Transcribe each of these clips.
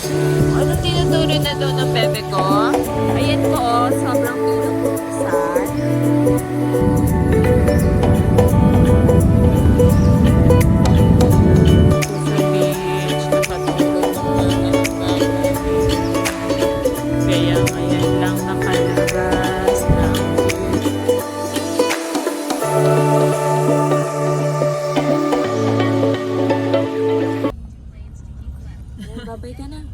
Ano tinuturo na doon ng bebe ko? Ayan po, oh, sobrang tulog po saan. Sa beach, nakatulog mga bata. Kaya ngayon lang nakalabas ng babay ka na.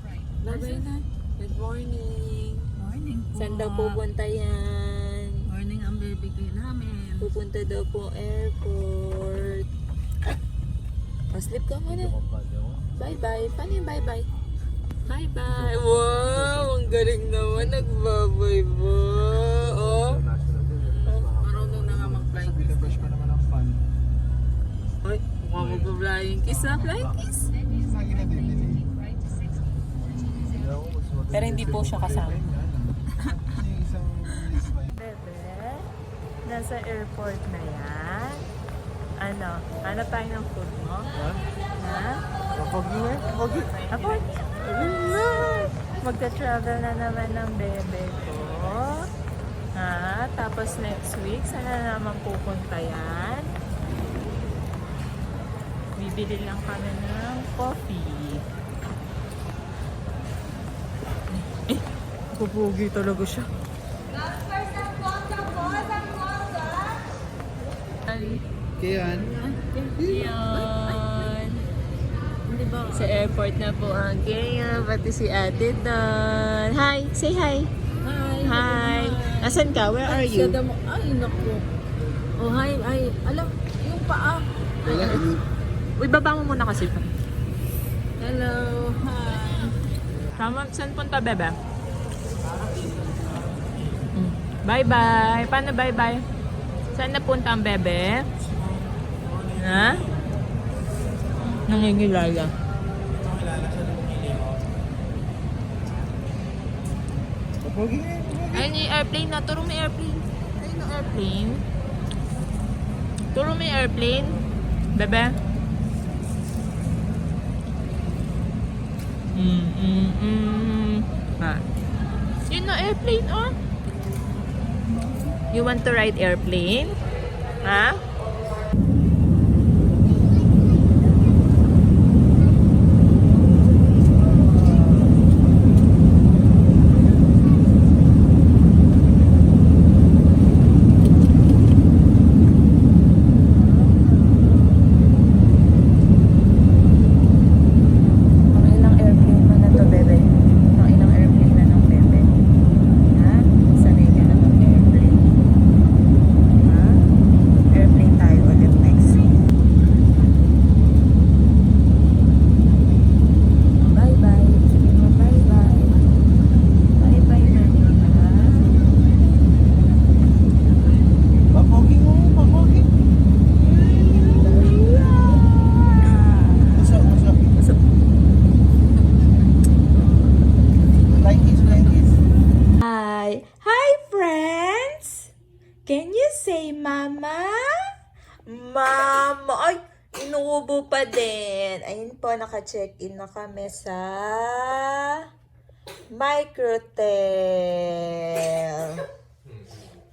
Babay na. Good morning. Morning po. Saan daw pupunta yan? Morning ang baby ko namin. Pupunta daw po airport. Sleep ka muna. Bye-bye. Paano yung bye-bye? Bye-bye. Wow! Ang galing naman. Nagbabay ba? Oh. Marunong na nga mag-fly. Binibrush ko naman ang fan. Ay, mukhang magpa-flying kiss na. Flying kiss. Lagi na din din. Pero hindi po siya kasama. Isang release pa yun. Bebe, nasa airport na yan. Ano? Hanap tayo ng food mo? Ha? Kapag yun eh, kapag yun. Ako? Magta-travel na naman ng bebe ko. Ha? Tapos next week, saan na naman pupunta yan? Bibili lang kami ng coffee. Pupugi talaga siya. Kian. Yan. Hindi ba? Sa airport na po ang Gaya, pati si ate doon. Hi! Say hi! Hi. Hi! Asan ka? Where are you? Sada mo. Ay, naku. Oh, hi. Ay, alam, yung paa. Wala, Uy, baba mo muna kasi. Hello. Hi. Saan punta, bebe? Bye-bye! Paano bye-bye? Saan napunta ang bebe? Ha? Nangingilala. kapag yun eh. Ayun yung airplane na. Turo mo yung airplane. Ayun yung airplane. Turo mo yung airplane. Bebe. Ha. Yun na airplane, oh. You want to ride airplane? Ha? Ilang airplane man na to, bebe? Ilang airplane na ng bebe? Ha? Sanay ka na ng airplane? Ha? Airplane tayo ulit next. Bye-bye. Sabi mo bye-bye. Bye-bye, Manila. Papogi mo, papogi. Usap, usap. Usap. Like this, like this. Hi! Hi, friends! Can you say mama? Mama! Ay! Inuubo pa din. Ayun po, naka-check-in na kami sa Microtel.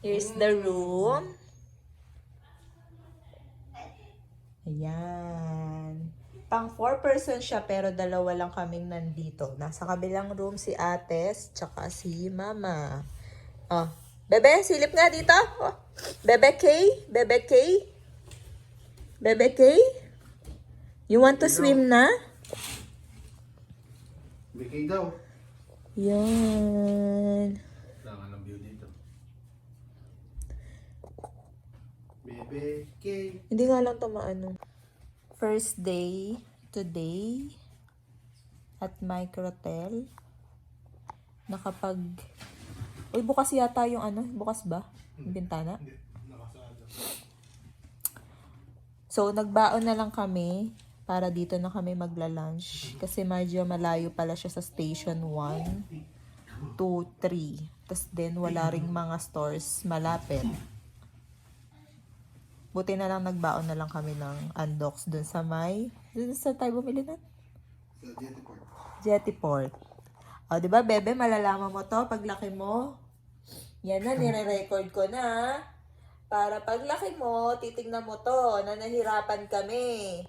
Here's the room. Ayan. Pang 4 person siya pero dalawa lang kaming nandito. Nasa kabilang room si Ates tsaka si Mama. Oh, bebe, silip nga dito. Oh. Bebe K, Bebe K. Bebe K. You want to swim na? Bigay daw. Yan. Kailangan ng view dito. Bebe, K. Hindi nga lang tumaano. First day today at Microtel. Nakapag... Uy, bukas yata yung ano? Bukas ba? Yung bintana? Hindi, nakasado. So, nagbaon na lang kami para dito na kami magla-lunch. Kasi medyo malayo pala siya sa station 1, 2, 3. Tapos din, wala ring mga stores malapit. Buti na lang nagbaon na lang kami ng Andox dun sa may... Dun sa tayo bumili na? Jetport. Jetport. O, di ba, bebe, malalaman mo to paglaki mo. Yan na, nire-record ko na. Para paglaki mo, titignan mo to, na nahirapan kami.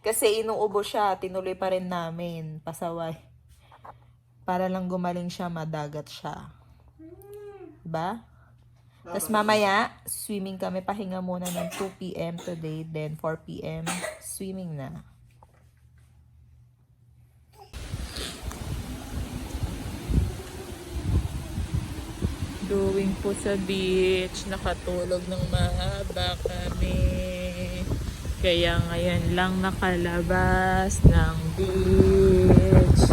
Kasi inuubo siya, tinuloy pa rin namin. Pasaway. Para lang gumaling siya, madagat siya. Diba? Tapos mamaya, swimming kami. Pahinga muna ng 2 p.m. today. Then 4 p.m. swimming na. Going po sa beach. Nakatulog ng mahaba kami. Kaya ngayon lang nakalabas ng beach.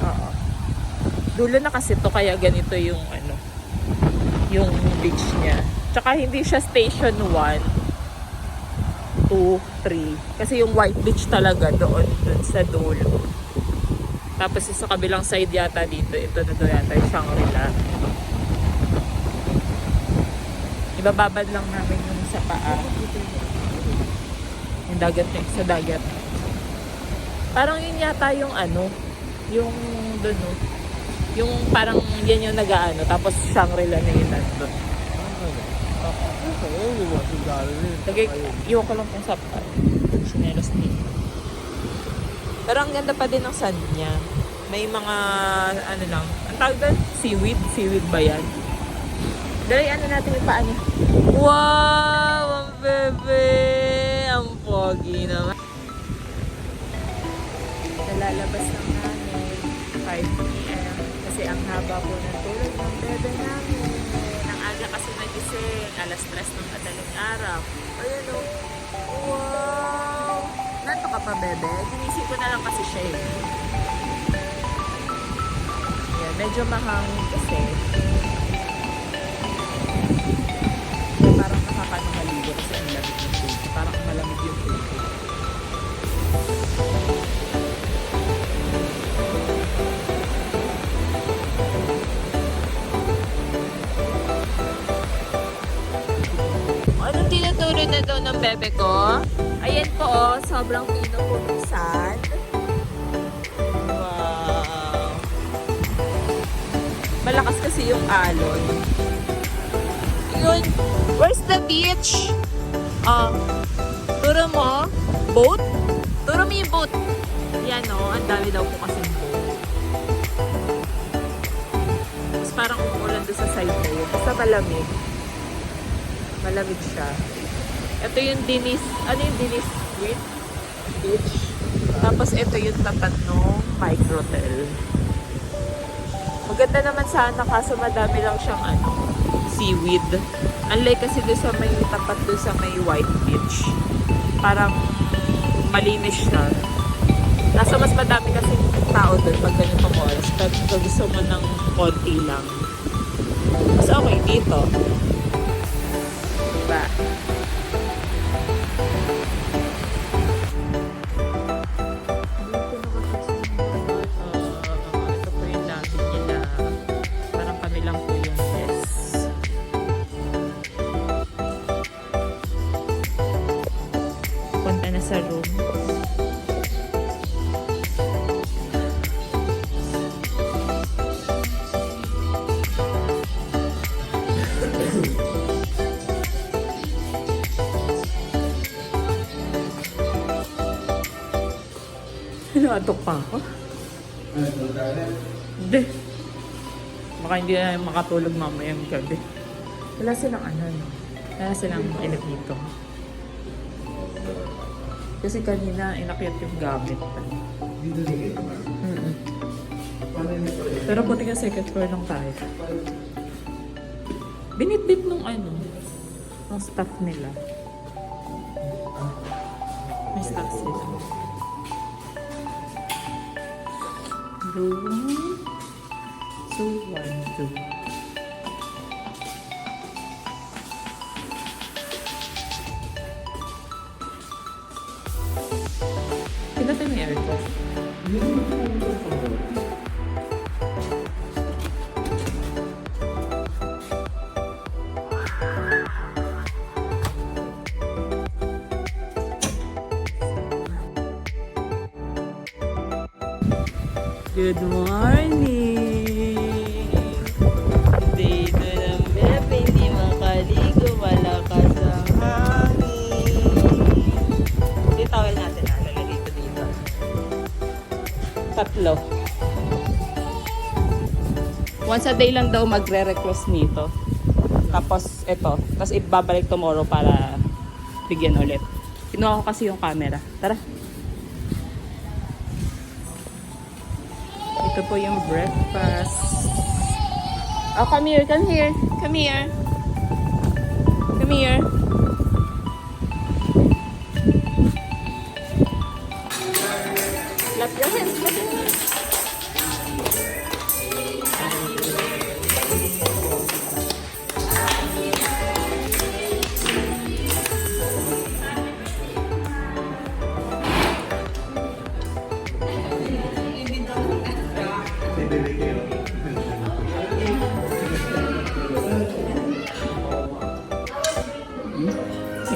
Oo. Dulo na kasi to kaya ganito yung ano, yung beach niya. Tsaka hindi siya station 1, 2, 3. Kasi yung white beach talaga doon sa dulo. Tapos sa kabilang side yata dito, ito na to yata yung Shangri-La. Ibababad lang namin yung sa paa. Yung dagat na sa dagat. Parang yun yata yung ano, yung doon no. Yung parang yan yung nag-aano, tapos Shangri-La na yun nandun. Lagay, iwan ko lang kung sapat. Sinelos dito. Pero ang ganda pa din ng sand niya. May mga, ano lang, ang tawag doon? Seaweed? Seaweed ba yan? Dali, ano natin yung paa niya. Wow! Ang bebe! Ang pogi naman. Nalalabas lang namin 5 p.m. Kasi ang haba po ng tulog ng bebe namin. Ang aga kasi nagising. Alas 3 ng madaling araw. Ayun o. Wow! Nanto ka pa, bebe? Ginising ko na lang kasi siya eh. Yan, medyo mahangin kasi. Kaya parang nakakaligo kasi ang lamig ng tubig. Parang malamig yung tubig. Anong tinuturo na daw ng bebe ko? Ayan po oh, sobrang pinupunusan. Wow. Malakas kasi yung alon. Yun. Where's the beach? Turo mo? Boat? Turo mo yung boat. Yan oh, ang dami daw po kasi boat. Tapos parang umulan doon sa side na yun. Basta malamig. Malamig siya. Ito yung Dinis, ano yung Dinis Beach. Tapos ito yung tapat ng Microtel. Maganda naman sana kaso madami lang siyang ano, seaweed. Unlike kasi doon sa may tapat doon sa may White Beach. Parang malinis siya. Nasa mas madami kasi tao doon pag ganitong oras. Pag gusto mo ng konti lang. Mas okay dito. Diba? Ito po yung dati nila. Parang kami lang po yung guests. Punta na sa room. Natok pa ako. Hindi. Baka hindi na makatulog mamayang gabi. Wala silang ano, no? Wala silang inip dito. Kasi kanina inakyat yung gamit. Dito din kayo ba? Pero buti nga second floor lang tayo. Binitbit nung ano, ng staff nila. May staff sila. Room 212. Pinatay mo yung aircon. Good morning! Dito ng bebe, hindi makaligo, malakas ang hangin. Hindi towel natin, lalagay ko dito. Tatlo. Once a day lang daw magre-request nito. Tapos ito, tapos ibabalik tomorrow para bigyan ulit. Kinuha ko kasi yung camera. Tara. Ito po yung breakfast. Oh, come here, come here. Come here. Come here. Clap your hands, clap your hands.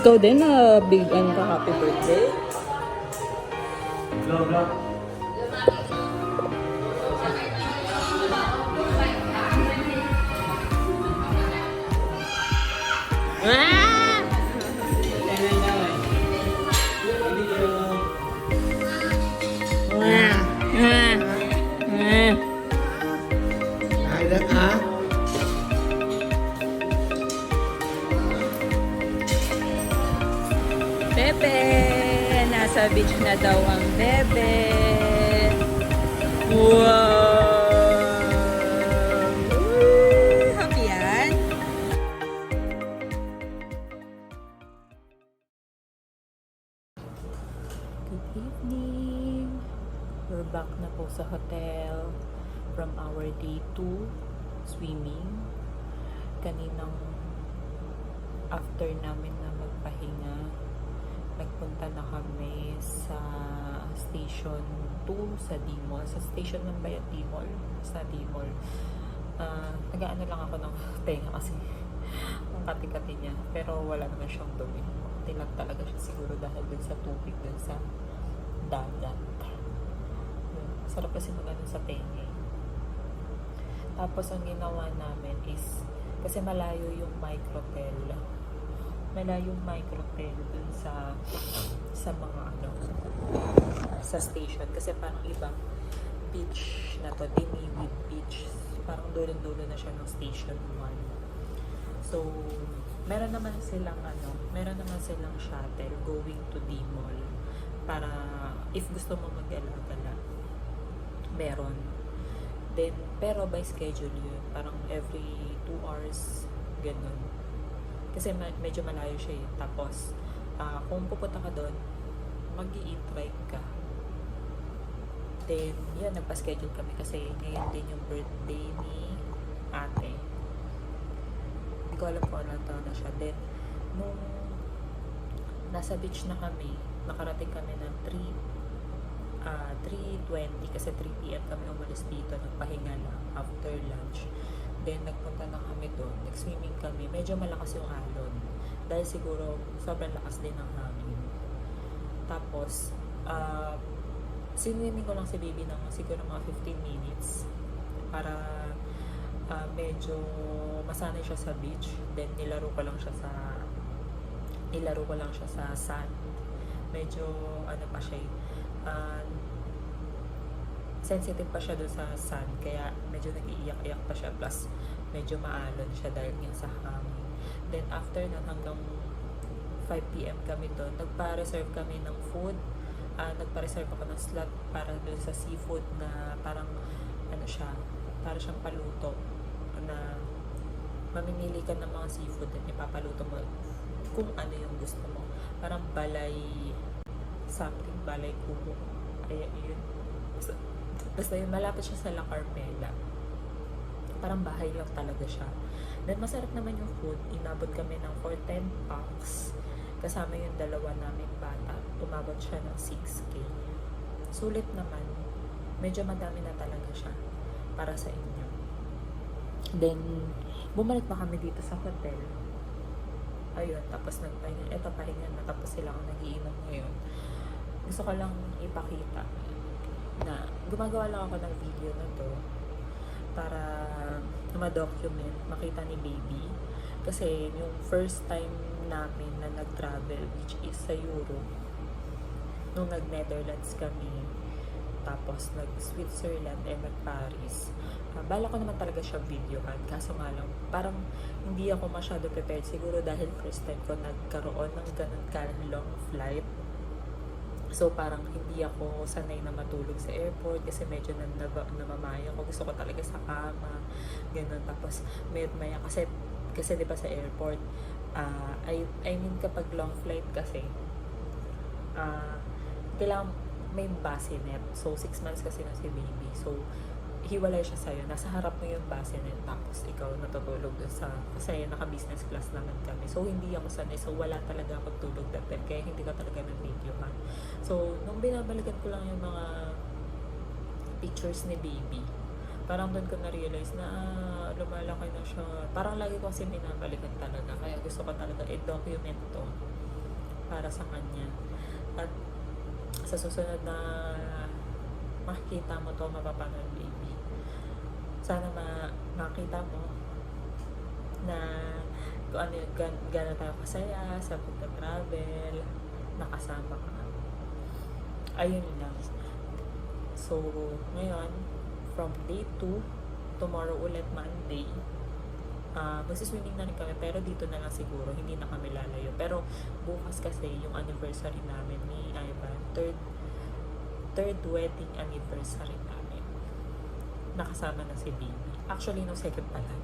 Ikaw din na big ano ka, happy birthday. Ah! Ay, ah? Bebe! Nasa beach na daw ang bebe. Wow! Happy yan? Good evening! We're back na po sa hotel from our day 2 swimming. Kaninang after namin na magpahinga, nagpunta na kami sa station 2 sa D-Mall. Sa station ng Bayat D-Mall. Sa D-Mall. Nag-ano lang ako ng tenga kasi ang kati-kati niya. Pero wala naman siyang dumi. Tilag talaga siya siguro dahil dun sa tubig, dun sa dagat. Sarap kasi mag-ano sa tenga. Tapos ang ginawa namin is, kasi malayo yung microtel. Malayong microtel dun sa mga ano, sa station. Kasi parang ibang beach na to, Dimiwid Beach. Parang dulo-dulo na siya ng station 1. So, meron naman silang shuttle going to D-Mall. Para, if gusto mo mag-gala-gala, meron. Then, pero by schedule yun. Parang every 2 hours, ganun. Kasi medyo malayo siya eh. Tapos, kung pupunta ka doon, mag-i-e-trike ka. Then, yun, nagpa-schedule kami kasi ngayon din yung birthday ni ate. Hindi ko alam kung anong taon na siya. Then, nung nasa beach na kami, nakarating kami ng 3:20 kasi 3 p.m. kami umalis dito, nagpahinga lang after lunch. Then, nagpunta na kami doon. Nag-swimming kami. Medyo malakas yung alon. Dahil siguro, sobrang lakas din ng hangin. Tapos, swimming ko lang si baby ng siguro mga 15 minutes. Para medyo masanay siya sa beach. Then, nilaro ko lang siya sa sand. Medyo, ano pa siya sensitive pa siya doon sa sun, kaya medyo nag-iiyak-iyak pa siya, plus medyo maalon siya dahil yung sa hangin. Then after nun, hanggang 5 p.m. kami doon, nagpa-reserve kami ng food. Nagpa-reserve ako ng slot para doon sa seafood na parang ano siya, para siyang paluto na mamimili ka ng mga seafood at ipapaluto mo kung ano yung gusto mo. Parang balay something, balay kubo. Ayan yun. Basta yun, malapit siya sa La Carmela. Parang bahay lang talaga siya. Then masarap naman yung food. Inabot kami ng for 10 packs. Kasama yung dalawa namin bata. Umabot siya ng 6K. Sulit naman. Medyo madami na talaga siya para sa inyo. Then, bumalik pa kami dito sa hotel. Ayun, tapos nagpahinga. Eto, pahinga na. Tapos sila ang nagiinom ngayon. Gusto ko lang ipakita. na gumagawa lang ako ng video na to para ma-document, makita ni baby. Kasi yung first time namin na nag-travel, which is sa Europe, nung nag-Netherlands kami, tapos nag-Switzerland and nag-Paris. Bala ko naman talaga siya videohan. Kaso nga lang, parang hindi ako masyado prepared. Siguro dahil first time ko nagkaroon ng ganun long flight. So parang hindi ako sanay na matulog sa airport kasi medyo namamaya ako. Gusto ko talaga sa kama. Ganun. Tapos maya kasi di ba sa airport, I mean kapag long flight kasi, kailangan may bassinet. So 6 months kasi na si baby. So hiwalay siya sa'yo. Nasa harap mo yung bassinet. Tapos ikaw natutulog dun sa, kasi naka-business class naman kami. So hindi ako sanay. So wala talaga akong tulog that time. Kaya hindi ko talaga na-videohan. So nung binabalikan ko lang yung mga pictures ni baby, parang doon ko na-realize na lumalaki na siya. Parang lagi ko kasi binabalikan talaga. Kaya gusto ko talaga i-document to para sa kanya. At sa susunod na makikita mo to, mapapanood baby. Sana makita mo na kung ano yung gano'n tayo kasaya sa pagka-travel, nakasama ka. Ayun lang. So, ngayon, from day 2, tomorrow ulit Monday, magsiswimming na rin kami, pero dito na lang siguro, hindi na kami lalayo. Pero bukas kasi yung anniversary namin ni Ivan, third wedding anniversary namin. Nakasama na si baby. Actually, no, second pala.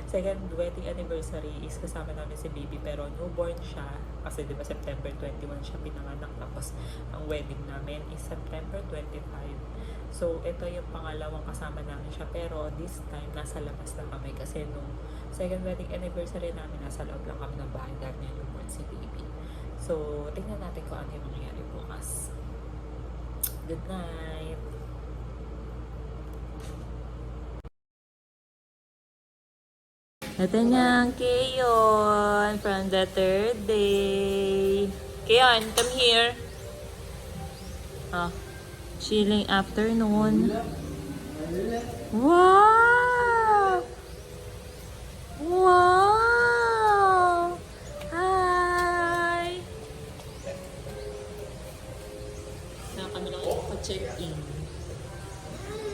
Second wedding anniversary is kasama namin si baby, pero newborn siya. Kasi di ba September 21 siya pinanganak. Tapos ang wedding namin is September 25. So, ito yung pangalawang kasama namin siya. Pero this time, nasa labas na kami. Kasi nung second wedding anniversary namin, nasa loob lang kami ng bahay dahil niya newborn si baby. So, tingnan natin kung ano yung mangyayari bukas. Good night! Ito na ang Keyon from the third day. Keyon, come here. Chilling afternoon. Wow! Wow! Hi! Na kami lang ipa-check-in.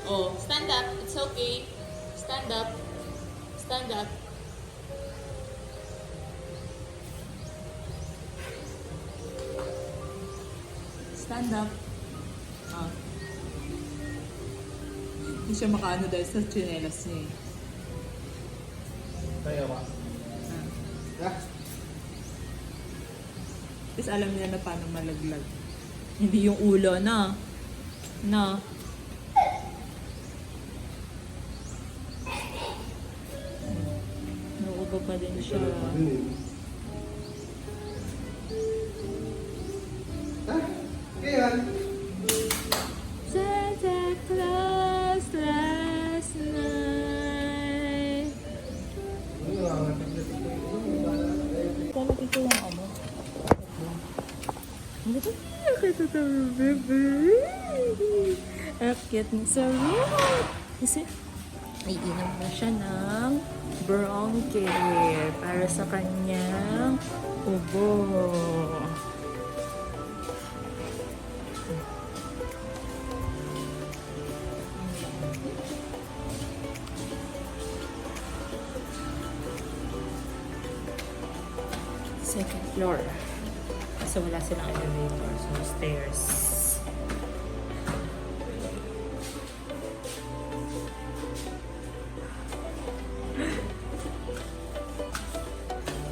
Oh, stand up. It's okay. Stand up. Stand up. Stand up. Hindi siya makaano dahil sa tsinelas niya eh. Tayo ka. Tapos alam niya na paano malaglag. Hindi yung ulo na. Na. Nauubo pa din siya. Kaya, Santa Claus last night. Kala dito yung ano? Dito. Ito sa bebe. Akit niya sa room. Kasi, iinom na siya ng bronchite para sa kanyang ubo. Second floor. Kasi wala silang elevator. So, stairs.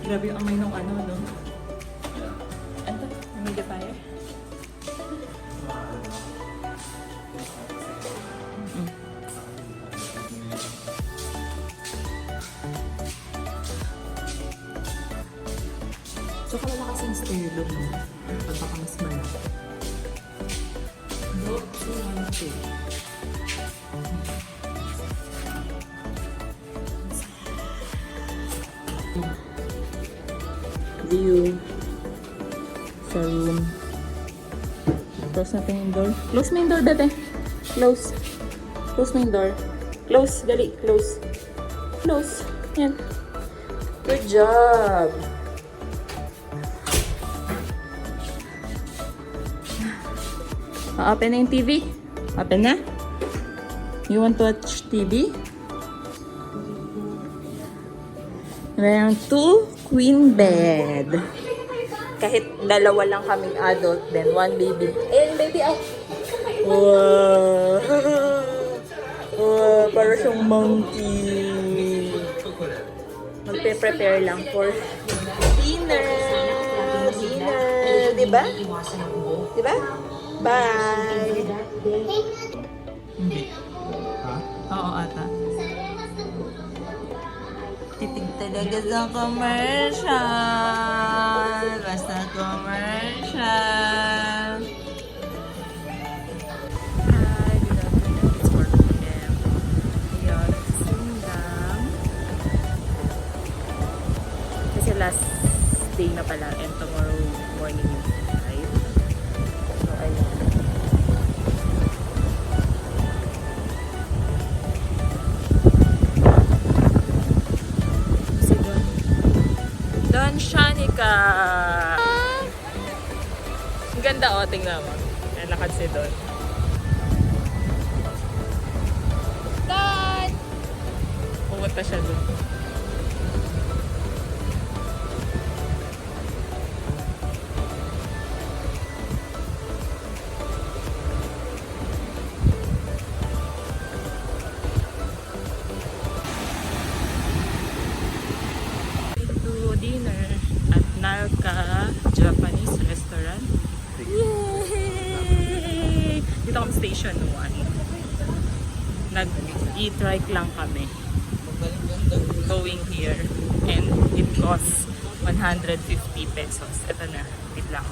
Grabe yung amoy ng ano, no? Ano to? Humidifier? Tsaka wala kasing stereo, no? Pagpaka mas malaki. No, so view sa room. Close natin yung door. Close mo yung door, bebe. Close. Close mo yung door. Close. Dali. Close. Close. Yan. Good job. Open na yung TV. Open na. You want to watch TV? Mayroong 2 queen bed. Kahit dalawa lang kaming adult, then one baby. Ayun, baby, out. Wow. Wow, para siyang monkey. Magpe-prepare lang for dinner. Dinner. Diba? Diba? Bye. Oo, ata. Titig talaga sa commercial. Basta commercial. Hi, good afternoon. It's 4 p.m. Ngayon, sindang. Kasi last day na pala and tomorrow morning yung drive. So, ayun. Si Don Shanika! Ang ganda o, tingnan mo. May lakad si Don. Don! Pumunta siya dun. To dinner at Narka Japanese restaurant. Yay! Dito kami station 1. Nag-e-trike lang kami. Going here. And it costs 150 pesos. Ito na. Wait lang.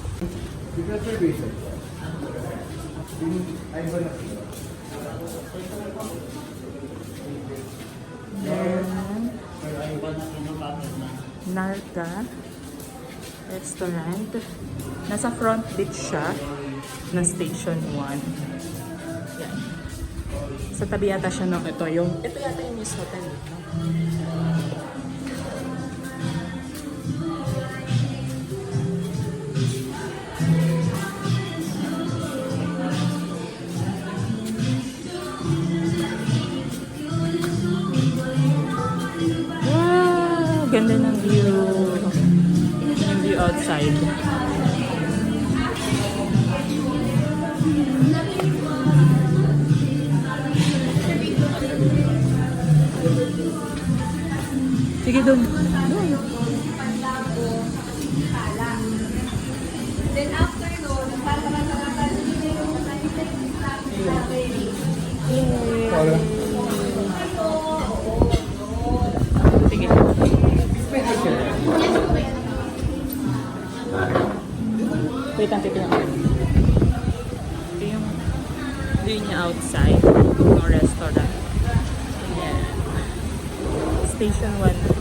Narka restaurant. Nasa front beach siya ng station 1. Yan. Sa tabi yata siya ng ito yata yung Miss Hotel. Wow! Ganda ng view. Yung view outside. Sige dun. Then after nun, Sige. Wait lang, titignan ko. Ito yung view niya outside ng restaurant. Ayan. Station 1.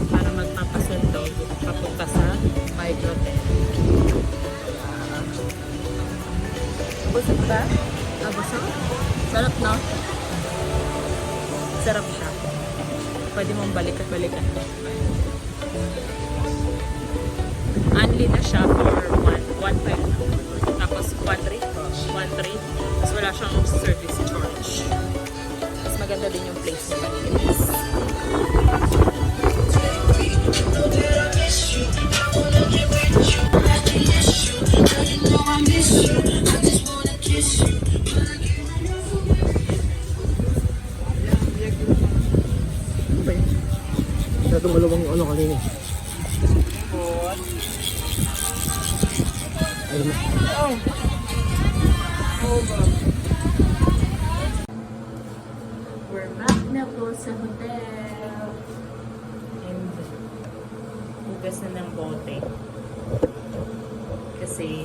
Para magpapasundo papunta sa Microtel. Busog ba? Busog? Sarap, no? Sarap siya. Pwede mong balik at balikan. Only na siya for 1.5. Tapos 1.3. 1.3. Tapos wala siyang service charge. Mas maganda din yung place niya. Malinis. I miss you. itong dalawang ano kanina. Good. Ayun na. We're back na po sa hotel. And hugas na ng bote. Kasi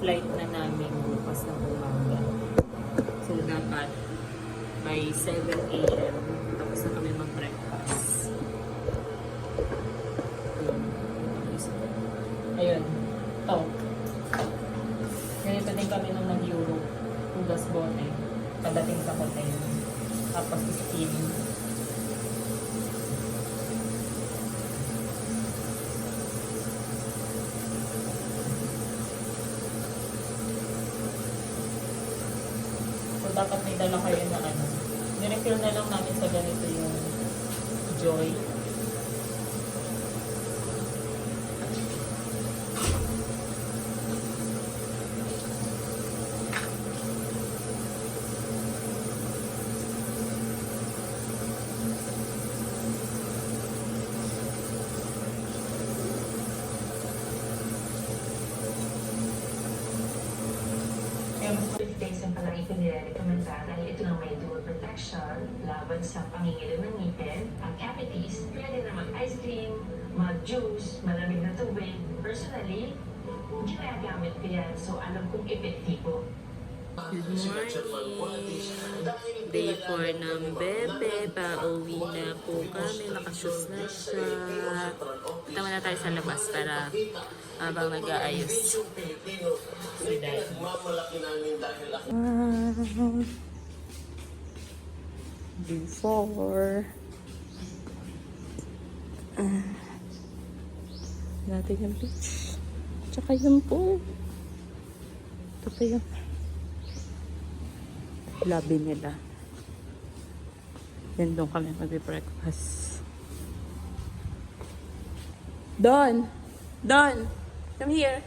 flight na namin bukas ng umaga. So dapat by 7 a.m. tapos na kami mag-breakfast. Ayun. Oh. Ganito din kami nung nag-Europe. Hugas bote. Pagdating sa hotel. Tapos steam. So dapat may dala kayo na ano. Nirefill na lang namin sa ganito yung Joy. Ang palagi nirekomenda dahil ito na may dual protection laban sa pangingilo ng ngipin, ang cavities, pwede na mag-ice cream, mag-juice, malamig na tubig. Personally, ginagamit ko yan, so alam kong epektibo. Good morning! Day 4 ng bebe. Pauwi na po kami. Nakashoes na siya. Tama na tayo sa labas para habang nag-aayos. Si Daddy. Day 4. Natin yung beach. Tsaka yung pool. Ito pa yung lobby nila. Yan doon kami mag-breakfast. Don! Don! Come here!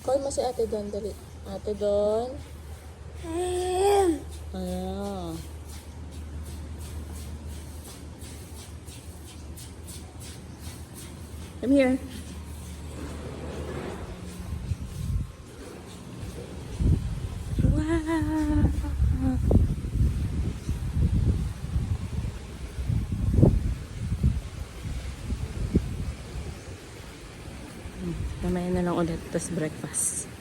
Call mo si Ate Don, dali. Ate Don. Ah. Come here. Wow! Mamaya na lang ulit, tas breakfast.